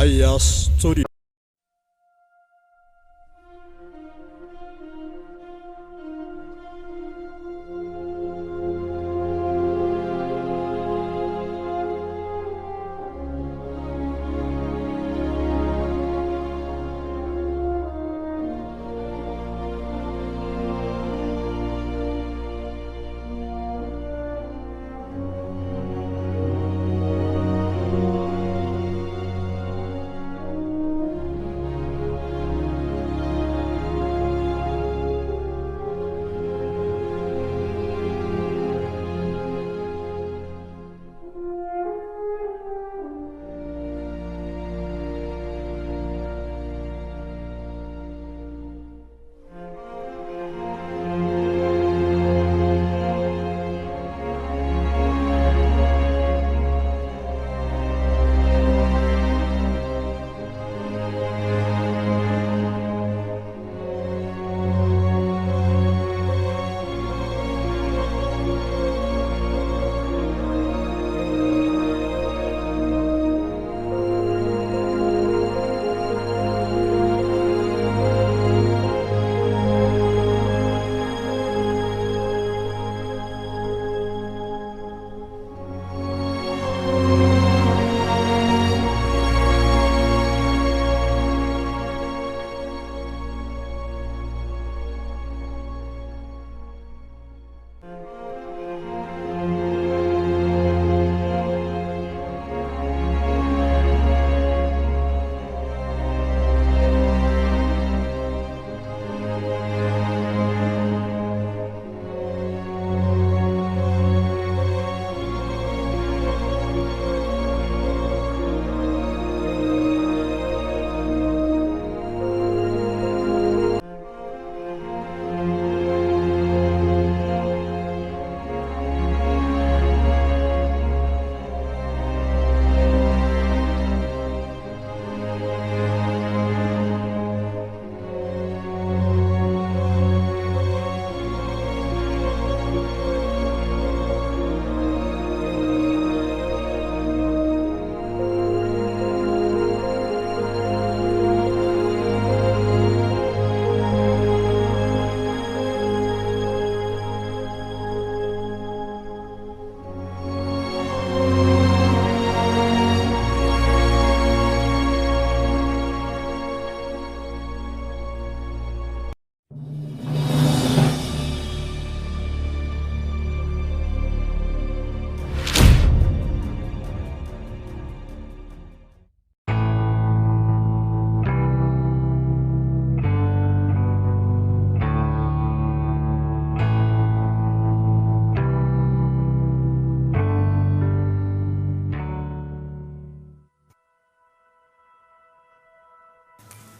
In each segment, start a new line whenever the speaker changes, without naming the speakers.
Raya Studio.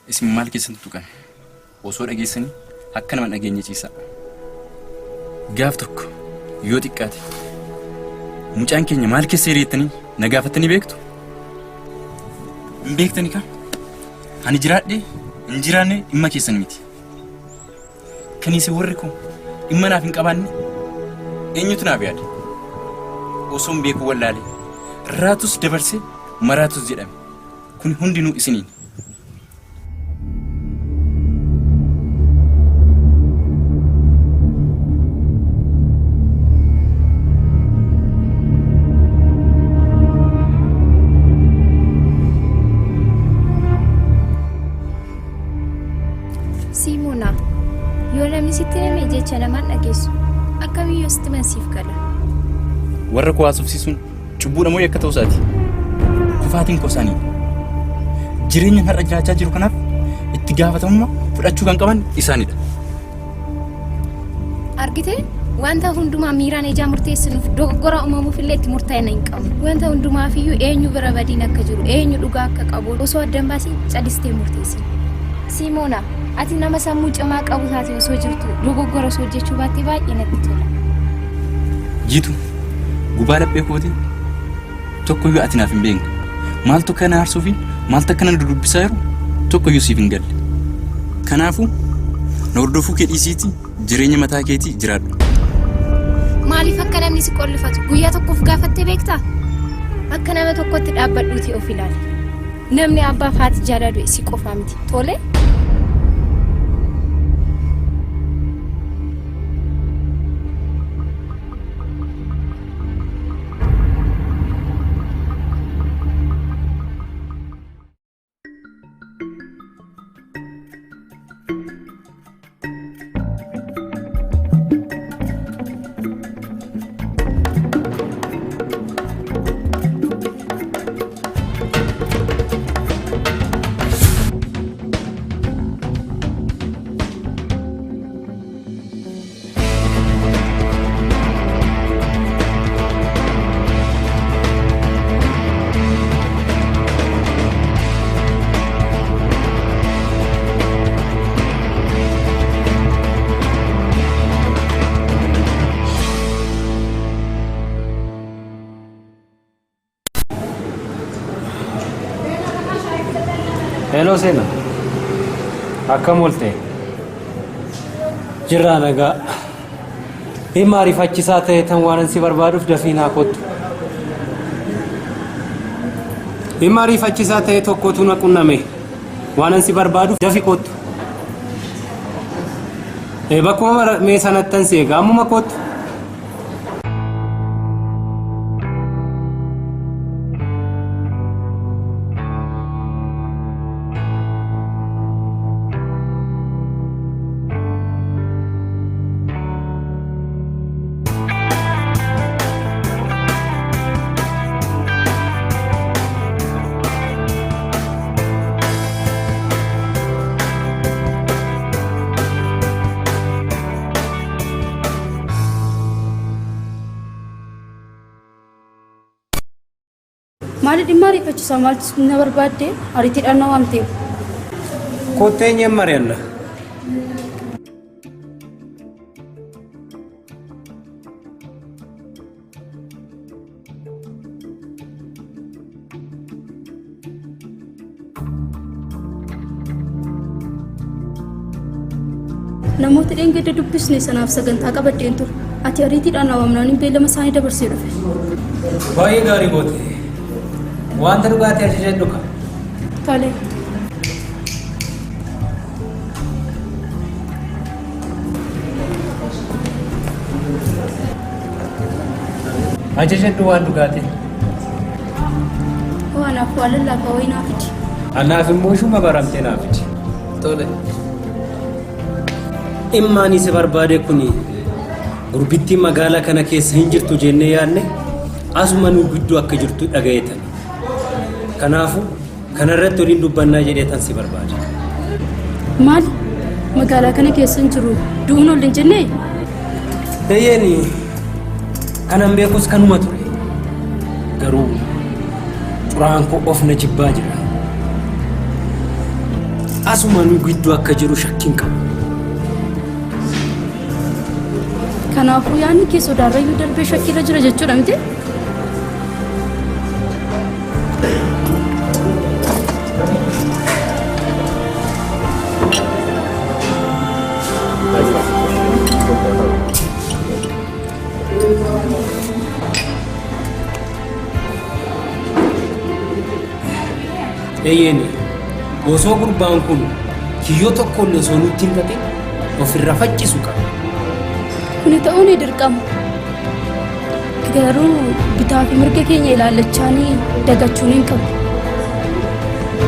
اسم مالك سنتوكان وصور أجيسني هكذا من أجيني تيسا قافتك يودي كاتي مجان كيني مالك سيريتني نقافتني بيكتني كا هني جرادي انجراني إما كيسن ميتي كني سوركم إما نافين كاباني إنيو تنابيادي وصوم بيكو والالي راتوس دبرسي مراتوس جرامي كن هندينو إسنين
Simona, yoo namni sitti namni jecha namaan dhageessu akkamiin yoo sitti mansiif gala.
Warra koo haasofsiisuun cubbuudha moo yakka ta'uu isaati? Kufaatiin koo isaanii. Jireenya har'a jiraachaa jiru kanaaf itti gaafatamummaa fudhachuu kan qaban isaanidha.
Argite wanta hundumaa miiraan ijaa murteessinuuf dogoggora uumamuuf illee itti murtaa'ina hin qabnu. Wanta hundumaafiyyuu eenyu bira badiin akka jiru eenyu dhugaa akka qabu osoo addan baasii calistee murteessi. Simona. Ati nama sammuu cimaa qabu taate osoo jirtu dogoggora osoo hojjechuu baatte baay'ee natti tola.
Jitu gubaa laphee kooti tokkoyyuu ati naaf hin beekne maaltu kana aarsuu fi maaltu akkana dudubbisaa jiru tokkoyyuu siif hin galle. Kanaafuu na hordofuu kee dhiisiitii jireenya mataa keetii jiraadhu.
Maaliif akka namni si qollifatu guyyaa tokkoof gaafattee beektaa? Akka nama tokkotti dhaabbadhuutii of ilaali. namni abbaa faati jaaladu si qofa miti tole
Hello Sena. Akkam oolte? Jirra nagaa. Dhimma ariifachiisaa ta'e tan waan si barbaaduuf dafii naa kottu. Dhimma ariifachiisaa ta'e tokkotu na qunname. Waan si barbaaduuf dafii kottu. Bakkuma mee sanattan seega ammuma kottu.
Maali dhimma ariifachiisaa maal na barbaadde ariitiidhaan na waamtee
Kotteenya Mariella.
namoota dhengedda dubbisne sanaaf sagantaa qabaddeen ture ati ariitiidhaan na waamnaan hin beellama isaanii dabarsee dhufe
Baay'ee gaarii goote. Wanta dhugaatii ajajadhu ka.
Tole.
Ajajadhu waan dhugaatii.
Waanaaf waa lallaafaa wayii naa fidi.
Anaaf immoo shuma baramtee naa fidi. Tole. Immaan si barbaade kuni gurbittiin magaalaa kana keessa hin jirtu jennee yaadne asuma nu gidduu akka jirtu dhagayetan. Kanaafu kanarratti waliin dubbannaa jedhee tan si barbaade.
Maal magaalaa kana keessa hin jiru du'uun ol hin jennee?
Eeyyeeni kanan beekus kanuma ture. Garuu xuraan koo of na jibbaa jira. Asuma nu gidduu akka jiru shakkiin qabu.
Kanaafuu yaadni kee sodaarrayyuu darbee shakkiirra jira jechuudha miti?
Eeyyeeni osoo gurbaan kun kiyyoo tokkollee osoo nutti hin ta'in ofirra faccisu qaba.
Kuni ta'uun dirqama. Garuu bitaa fi mirga keenya ilaallachaanii dagachuun hin qabu.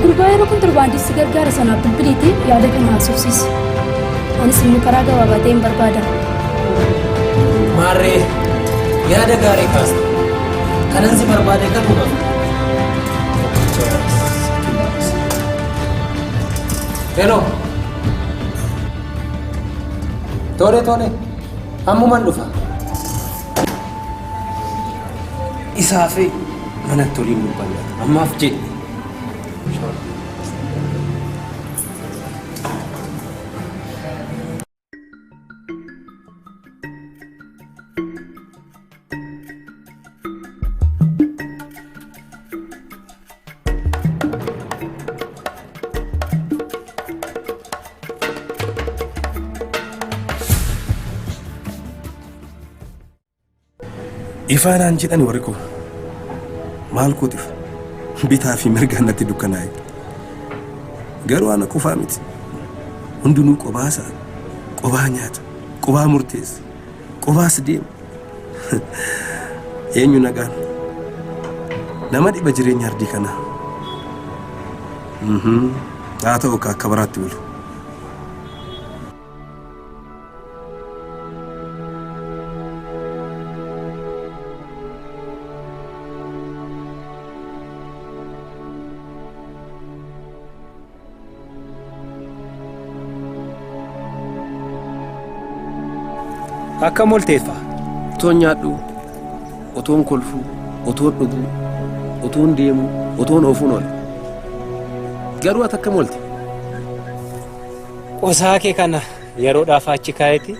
Gurbaa yeroo kontirbaandisti gargaara sanaaf bilbiliitii yaada kana haasofsiisi. Anis immoo karaa gabaabaa ta'een barbaada.
Maarree yaada gaarii kaasta. Kanan si barbaade kan dhugamu. Hello. Tole. Ammumaan dhufa. Isaa fi manatti waliin dubbanna. Ammaaf jedhe.
Ifaanaan jedhan warri kun maal gootiif bitaa fi mirgaan natti dukkanaa'e. Garuu ana qofaa miti. Hundinuu qobaasa, qobaa nyaata, qobaa murteessa, qobaas deema. Eenyu nagaan? Nama dhiba jireenya ardii kanaa. Haa ta'u akka baraatti bulu.
Akka molteeffa.
Otoon nyaadhu, otoon kolfuu, otoon dhuguu, otoon deemuu, otoon oofuun oole. Garuu ati akka molte.
Qosaa kee kana yeroodhaaf achi kaa'eeti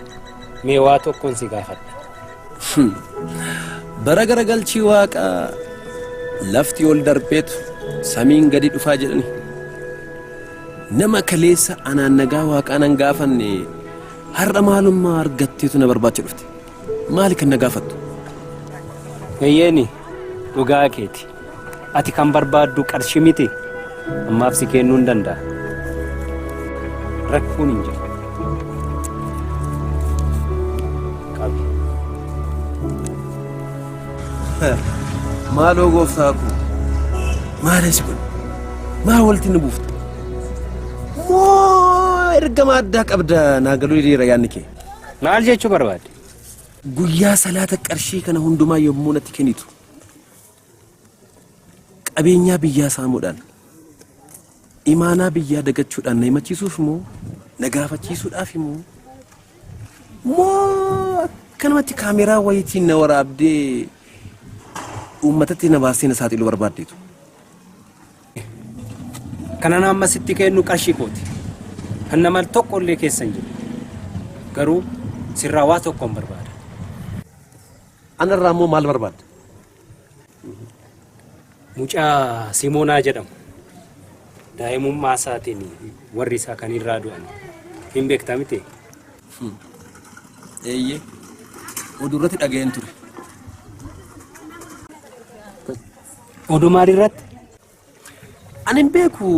mee waa tokkoon si gaafadha.
Bara garagalchii waaqaa lafti ol darbeetu samiin gadi dhufaa jedhani. Nama kaleessa anaan nagaa waaqaa nan gaafanne har'a maalummaa argatteetu na barbaacha dhufte. Maali kan na gaafattu?
Eyyeeni dhugaa keeti. Ati kan barbaaddu qarshii miti. Ammaaf si kennuu hin danda'a. Rakkoon hin jiru. Qabi.
Maaloo gooftaa koo? Maalis kun? Maa walti nu buufta? Moo ergama addaa qabda naa galuu hiriira yaadni kee?
Maal jechuu barbaadde?
Guyyaa salaata qarshii kana hundumaa yommuu natti kennitu qabeenyaa biyyaa saamuudhaan imaanaa biyyaa dagachuudhaan na himachiisuuf moo na gaafachiisuudhaaf moo akkanumatti kaameraa wayitiin na waraabdee uummatatti na baastee na saaxiluu barbaaddeetu?
Kana nama sitti kennu qarshii kooti. Kan nama tokko illee keessa hin jiru. Garuu sirraa waa tokkoon barbaada.
Anarraa immoo maal barbaadda?
Mucaa Simoonaa jedhamu. Daa'imummaa isaatiin warri isaa kan irraa du'an. Hin beektaa miti?
Eeyyee. Oduu irratti dhaga'een ture.
Oduu maal irratti?
Ani hin beeku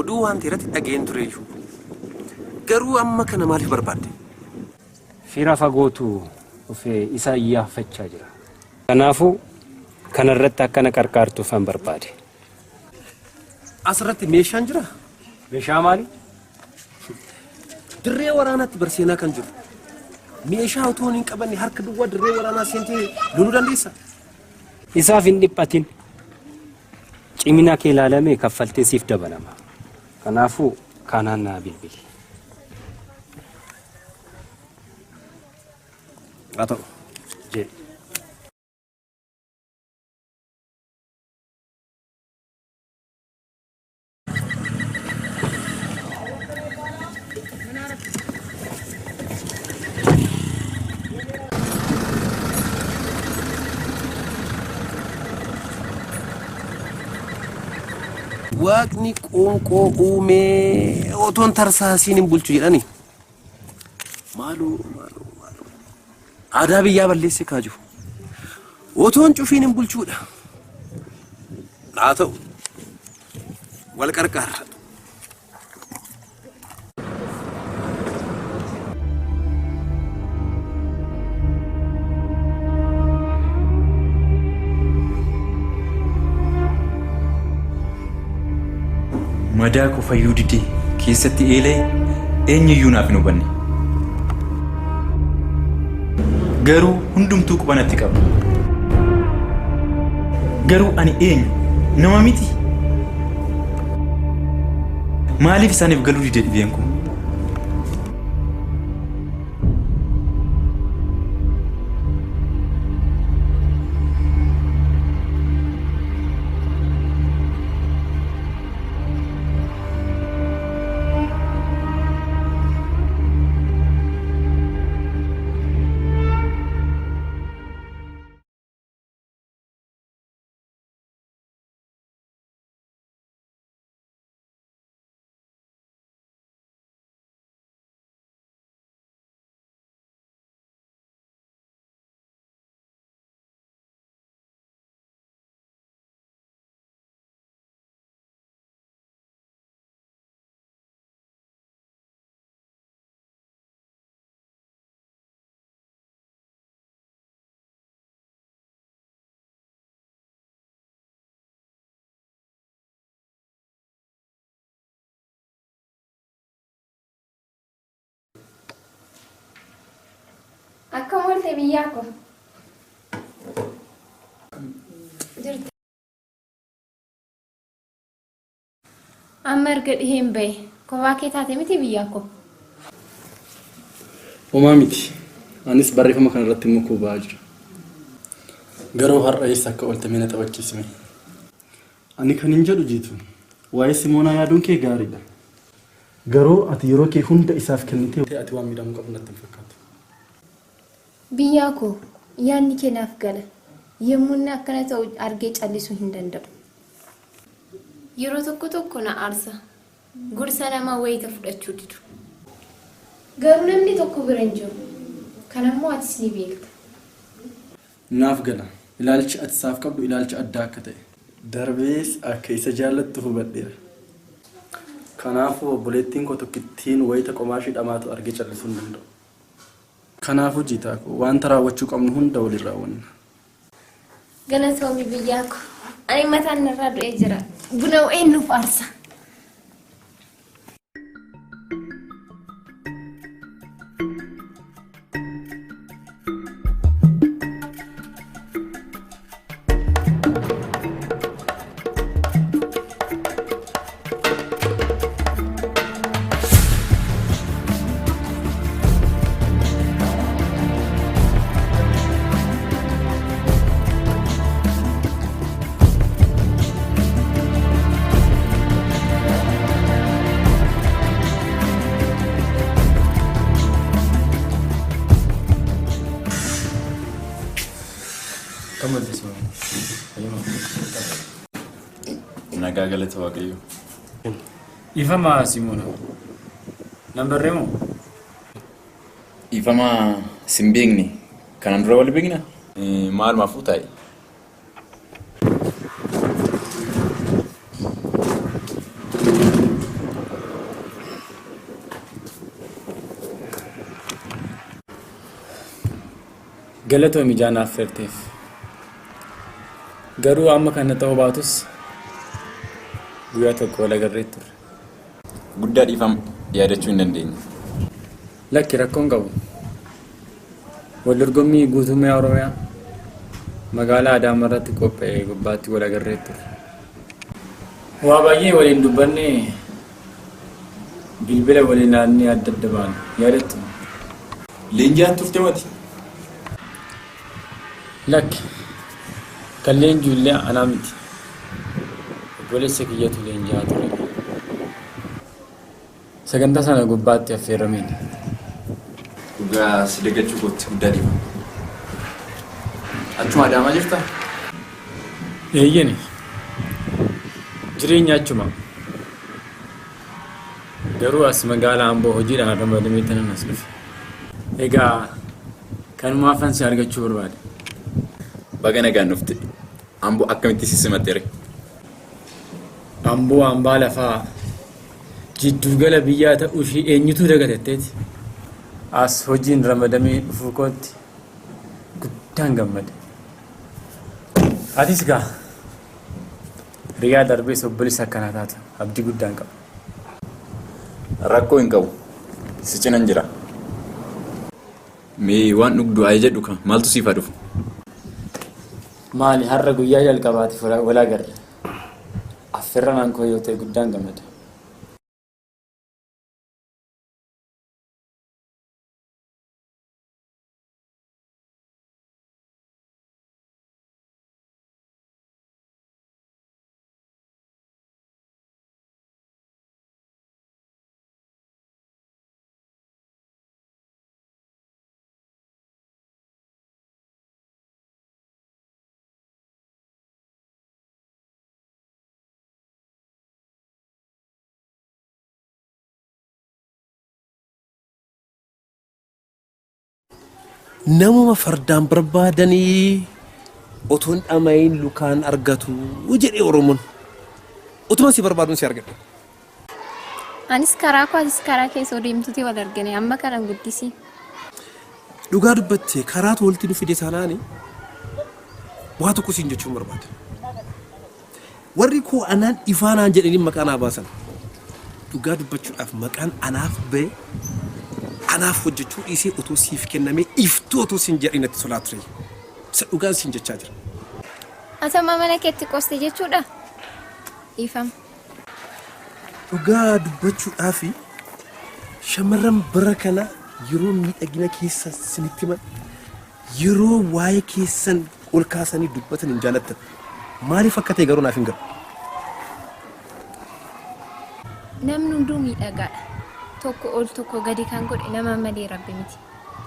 oduu wanti irratti dhaga'een tureyyuu. Garuu amma kana maaliif barbaadde?
Fira fagootu dhufee isa iyyaafachaa jira. Kanaafuu kanarratti akkana qarqaartuuf an barbaade.
Asirratti meeshaan jira?
Meeshaa maali?
Dirree waraanaatti barseenaa kan jiru. Meeshaa utuu hin qabanne harka duwwaa dirree waraanaa seentee loluu dandeessa?
Isaaf hin dhiphatin. Cimina kee ilaalamee kaffaltee siif dabalama. Kanaafuu kanaan naa bilbili.
Haa ta'u.
Jee.
Waaqni qoonqoo uumee otoon tarsaasiin hin bulchu jedhani. Maaloo. Aadaa biyyaa balleesse kaaju. Otoon cufiin hin bulchuudha. Haa ta'u. Wal qarqaarra.
Madaa koo fayyuu didee keessatti eelee eenyuyyuu naaf hin hubanne. Garuu hundumtuu qubanatti qaba. Garuu ani eenyu? Nama miti. Maaliif isaaniif galuu didee dhibeen kun?
taate biyyaa ko? Jirti. Amma erga dhiheen bahe kophaa kee taate miti biyyaa ko?
Homaa miti. Anis barreeffama kana irratti immoo kubaa jira. Garuu har'a eessa akka oolte mina taphachiisme. Ani kan hin jedhu jiitu. Waa'ee Simoonaa yaaduun kee gaariidha. Garuu ati yeroo kee hunda isaaf kennitee ati waan miidhamuu qabu natti hin fakkaatu.
Biyyaa ko yaadni kee naaf gala. Yommuu inni akkana ta'u argee callisuu hin danda'u. Yeroo tokko tokko na aarsa. Gorsa namaa wayita fudhachuu didu. Garuu namni tokko bira hin jiru. Kanammoo atis ni beekta.
Naaf gala. Ilaalchi ati isaaf qabdu ilaalcha addaa akka ta'e. Darbees akka isa jaallattu hubadheera. Kanaafuu obboleettiin koo tokkittiin wayita qomaashii dhamaatu argee callisuu hin danda'u. Kanaafuu jiitaa koo wanta raawwachuu qabnu hunda waliin raawwanna.
Galatoomi biyyaa ko. Ani mataan narraa du'ee jira. Buna eenyuuf aarsa?
Nagaa galata waaqayyo.
Ifama Simona. Nambarremo.
Ifama simbeekni kanan dura wal beekna. Maal maafuu taa'e.
Galatoomi jaanaaf feerteef. Garuu amma kana ta'uu baatus guyyaa tokko wal agarree turre.
Guddaa dhiifama yaadachuu hin dandeenye.
Lakki rakkoon qabu. Wal dorgommii guutummaa Oromiyaa magaalaa Adaamaa irratti qophaa'e gubbaatti wal agarree turre. Waa baay'ee waliin dubbannee bilbila waliin naannee adda adda baane yaadattu.
Leenjaan turte mati.
Lakki kan leenjuu illee anaa miti. Obboleessa kiyyatu leenjaa ture. Sagantaa sana gubbaatti affeerameen.
Dhugaa si dagachuu kootti guddaa dhiifama. Achuma Adaamaa jirtaa?
Eeyyani. Jireenya achuma. Garuu as magaalaa Amboo hojiidhaan ramadamee tanan as dhufe. Egaa kanumaafan si argachuu barbaade.
Baga nagaan dhufte. Amboo akkamitti si simatteere?
Amboo hambaa lafaa jiddugala biyyaa ta'uu ishee eenyutu dagatetteeti. As hojiin ramadamee dhufuu kootti guddaan gammade. Atis gaa riyaa darbees obboleessa akkanaa taatu abdii guddaan qaba.
Rakkoo hin qabu. Si cinan jira. Mee waan dhugdu ayya jedhu kan maaltu siif haa dhufu?
Maali har'a guyyaa jalqabaatiif wal agarre. Affeerranaan koo yoo ta'e guddaan gammada.
Namuma fardaan barbaadanii otoon dhamayin lukaan argatu jedhee Oromoon utuma si barbaaduun si argate.
Anis karaa koo atis karaa keessa deemtuuti wal argine amma kana guddisi.
Dhugaa dubbatte karaatu walitti nu fide sanaani waa tokko siin jechuun barbaada. Warri koo anaan ifaanaan jedhanii maqaan naa baasan. Dhugaa dubbachuudhaaf maqaan anaaf ba'e kanaaf hojjechuu dhiisee otoo siif kennamee iftuu otoo sin jedhinatti solaa ture. Isa dhugaan sin jechaa jira.
Asama mana keetti qoste jechuudha. Ifam.
Dhugaa dubbachuudhaaf shamarran bara kana yeroo miidhagina keessa sinitti himan yeroo waa'ee keessan ol kaasanii dubbatan hin jaalattan. Maaliif akka ta'e garuu naaf hin galu.
Namni hunduu miidhagaadha. Tokko ol tokko gadi kan godhe nama malee rabbi miti.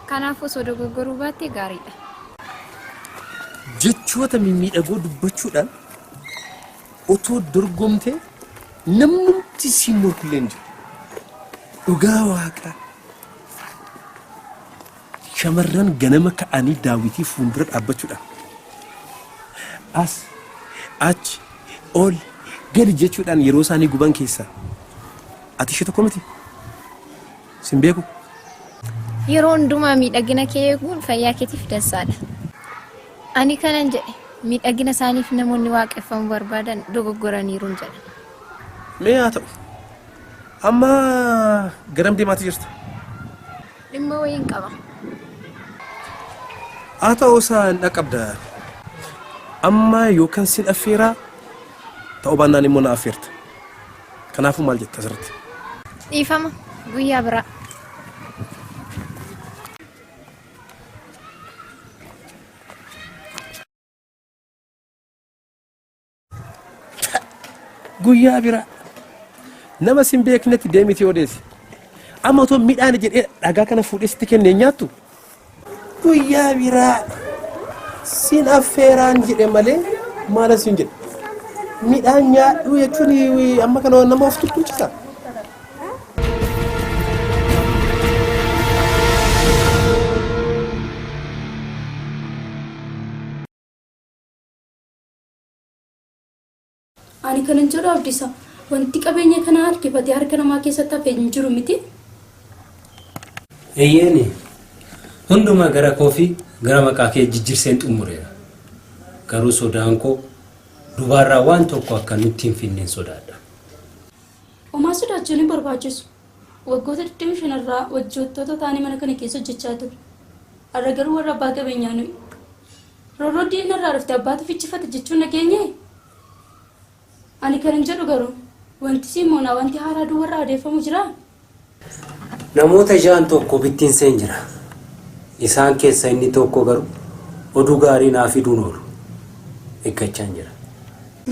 Kanaaf osoo dogoggoruu baatte gaariidha.
Jechoota mimmiidhagoo dubbachuudhaan otoo dorgomtee namnumti si morkullee hin jiru. Dhugaa waaqaa. Shamarran ganama ka'anii daawwitii fuuldura dhaabbachuudhaan as achi ol gadi jechuudhaan yeroo isaanii guban keessaa ati ishee tokko miti sin beeku.
Yeroo hundumaa miidhagina kee eeguun fayyaa keetiif dansaadha. Ani kanan jedhe miidhagina isaaniif namoonni waaqeffamuu barbaadan dogoggoraniiruun jedha.
Mee haa ta'u amma garam deemaati jirta?
Dhimma wayiin qaba.
Haa ta'uu isaa hin dhaqqabda. Amma yookaan sin affeeraa ta'uu baannaan immoo na affeerta. Kanaafuu maal jetta asirratti?
Dhiifama guyyaa biraa.
Guyyaa biraa nama sin beeknetti deemiti odeessi. Amma otoo midhaan jedhee dhagaa kana fuudhee sitti kennee nyaattu guyyaa biraa sin affeeraan jedhe malee maala sin jedhe midhaan nyaadhu jechuun amma kana nama of tuttuuchisa.
Ani kanan jedhu abdisa wanti qabeenya kana harkifatee harka namaa keessatti hafee hin jiru miti.
Eyyeeni hundumaa gara koofi gara maqaa kee jijjiirseen xumureera. Garuu sodaan koo dubaarraa waan tokko akka nutti hin finneen sodaadha.
Homaa sodaachuun hin barbaachisu. Waggoota 25 irraa hojjettoota taanii mana kana keessa hojjechaa ture. Har'a garuu warra abbaa qabeenyaa nuyi. Roorroo diinna irraa dhuftee abbaatu fichifate jechuun nageenye. Ani kanan jedhu garuu wanti Simoonaa wanti haaraa duwwarraa adeeffamu jira.
Namoota jaan tokko bittinseen jira. Isaan keessa inni tokko garuu oduu gaarii naa fiduun oolu. Eeggachaan jira.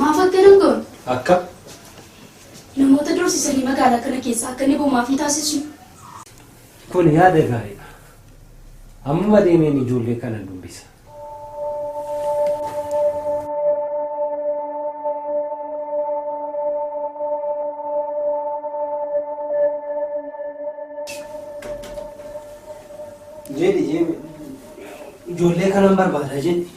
Maaf akkanan goon?
Akka?
Namoota doorsisanii magaalaa kana keessa akka inni bu'umaaf hin taasisu.
Kun yaada gaariidha. Amma deemeen ijoollee kana dubbisa. Jedhi ijoollee kanan barbaada jedhi.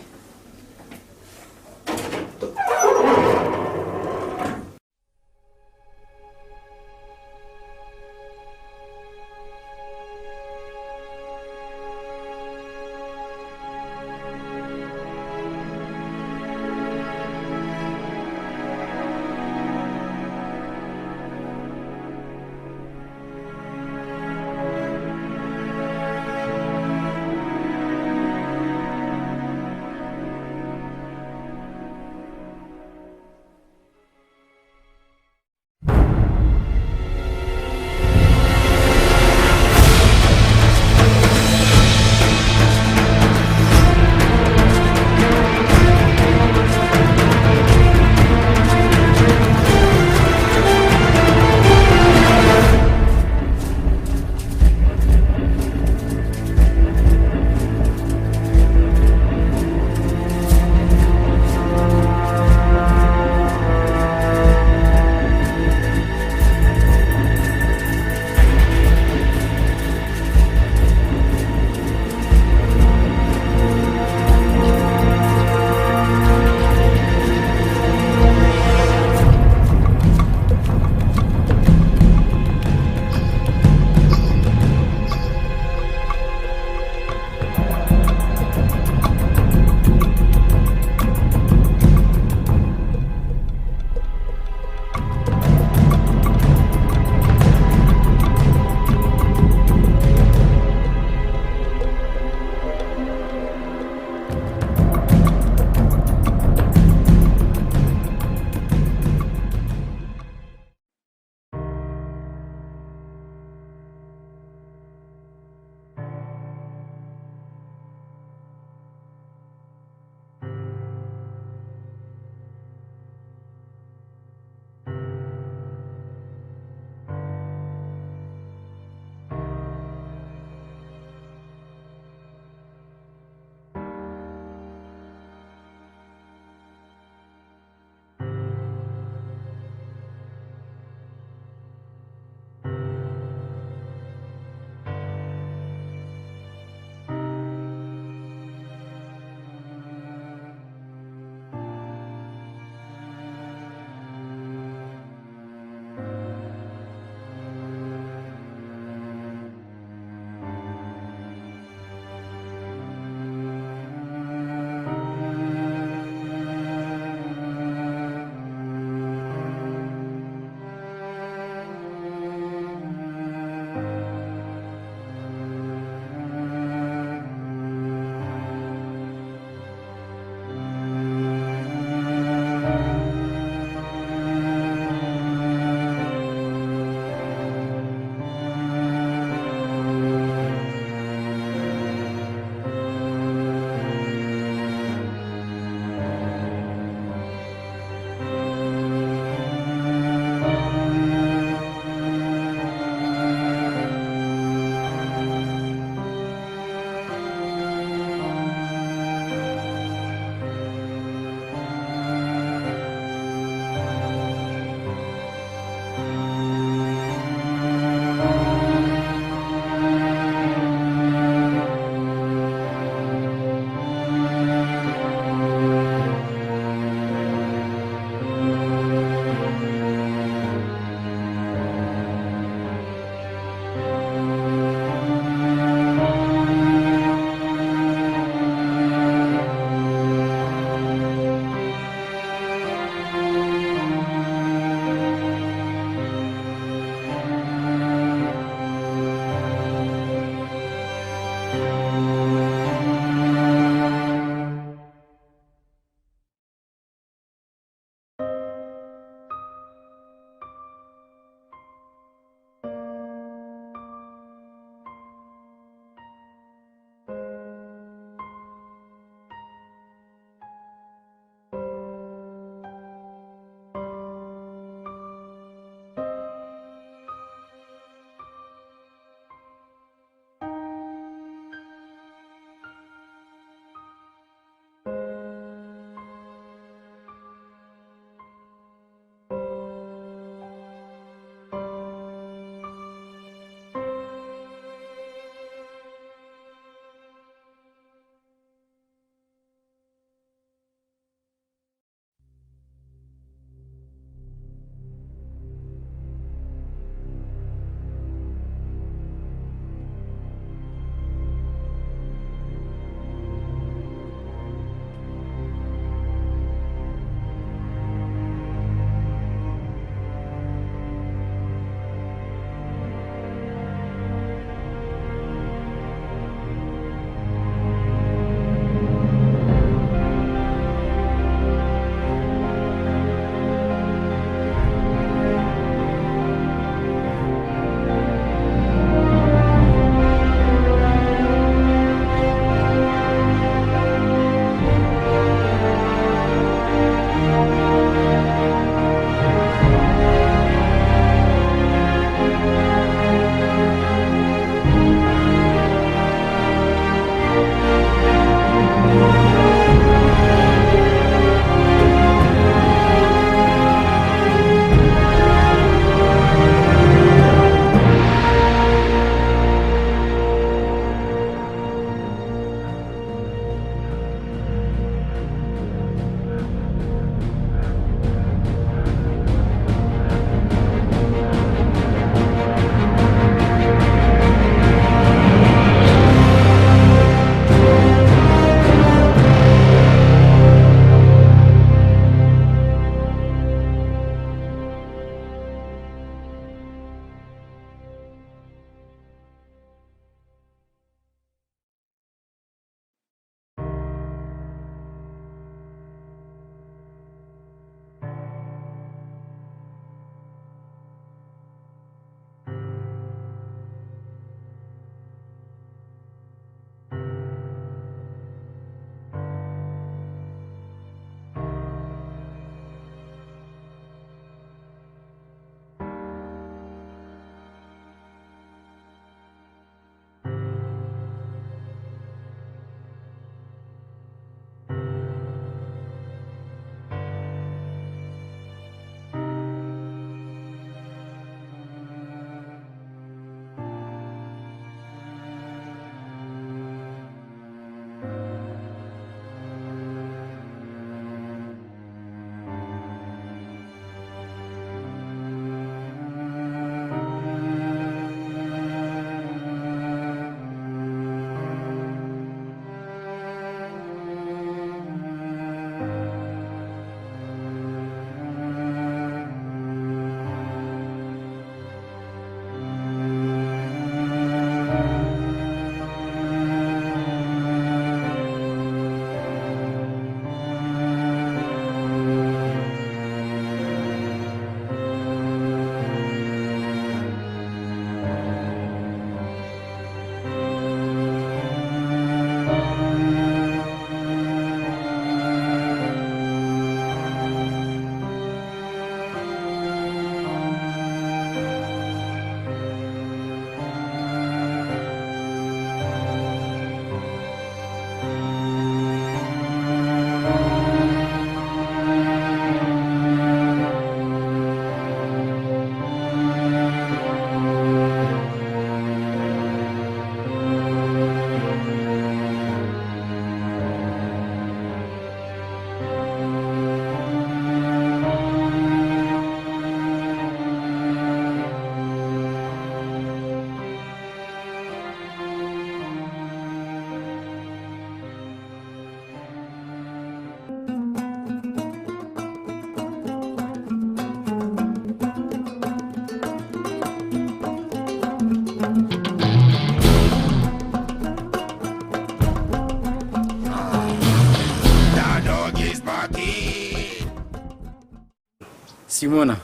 Simona,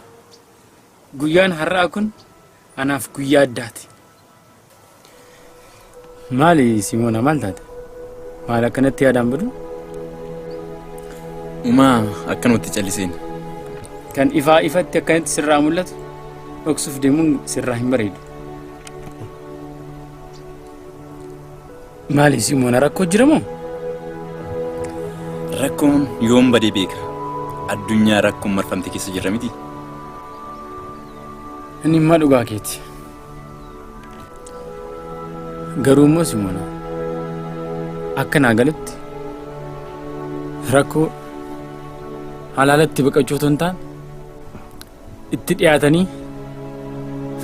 guyyaan har'aa kun anaaf guyyaa addaati. Maali Simona maal taate? Maal akkanatti yaadaan badu?
Umaa akkanumatti calliseen.
Kan ifaa ifatti akkanatti sirraa mul'atu dhoksuuf deemuun sirraa hin bareedu. Maali Simona rakkoo jira moo?
Rakkoon yoom badee beeka. Addunyaa rakkoon marfamte keessa jirra miti.
Inni immoo dhugaa keeti. Garuu immoo Simona akka naa galutti rakkoo halaalatti baqachuu otoo hin taane itti dhiyaatanii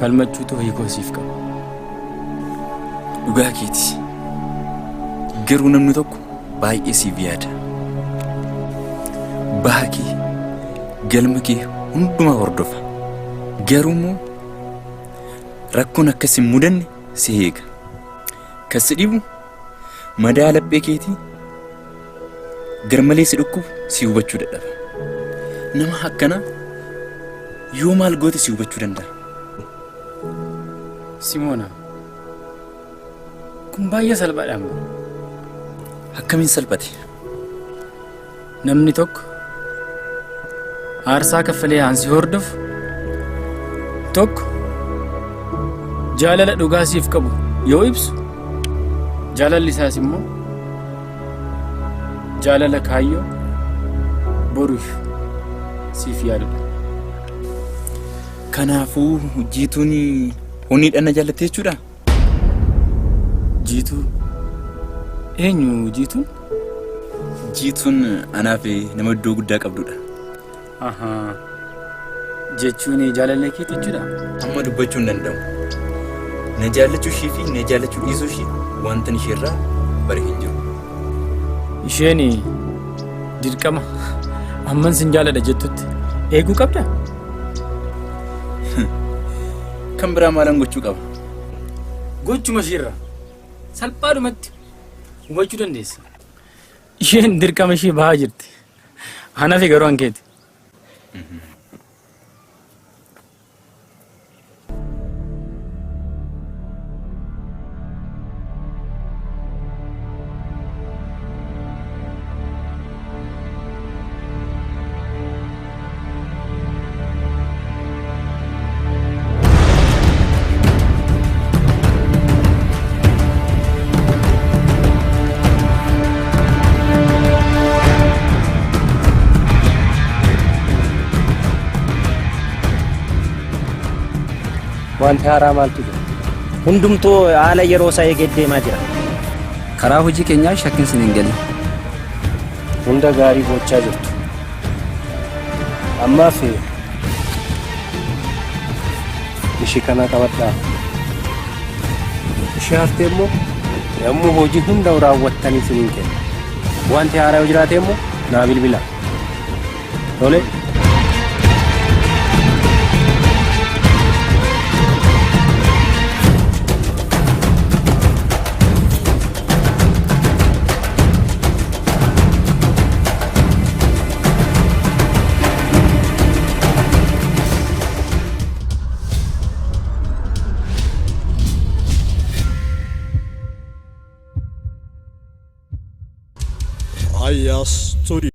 falmachuutu hiikoo siif qaba.
Dhugaa keeti. Garuu namni tokko baay'ee siif yaada. Baha kee galma kee hundumaa hordofa. Garuu immoo rakkoon akkas hin mudanne si eega. Kan si dhibu madaa laphee keetii garmalee si dhukkubu si hubachuu dadhaba. Nama akkanaa yoo maal goote si hubachuu danda'a.
Simona, kun baay'ee salphaadhaan bara.
Akkamiin salphate?
Namni tokko aarsaa kaffalee aansi hordofu tokko jaalala dhugaa siif qabu yoo ibsu jaalalli isaas immoo jaalala kaayyoo boruuf siif yaadudha.
Kanaafuu jiituun honiidhaan na jaallatte jechuudha?
Jiituu? Eenyu jiituun?
Jiituun anaaf nama iddoo guddaa qabdudha.
Ahaa. Jechuun jaalala keeti jechuudha?
Amma dubbachuu hin danda'u. Na jaallachuu ishee fi na jaallachuu dhiisuu ishee wanta isheerraa bare hin jiru.
Isheen dirqama amman sin jaalladha jettutti eeguu qabda?
Kan biraa maalan gochuu qaba?
Gochuma isheerraa salphaadhumatti hubachuu dandeessa. Isheen dirqama ishee bahaa jirti. Anaaf garuu hankeeti.
Wanti haaraa maaltu jira? Hundumtuu haala yeroo isaa eegee deemaa jira.
Karaa hojii keenyaa shakkiin sin hin galin.
Hunda gaarii gochaa jirtu. Ammaaf ishii kana qabadhaa. Ishee haftee immoo yommuu hojii hunda raawwattanii sin hin kenna. Wanti haaraa yoo jiraate immoo naa bilbila. Tole.
Ayas story.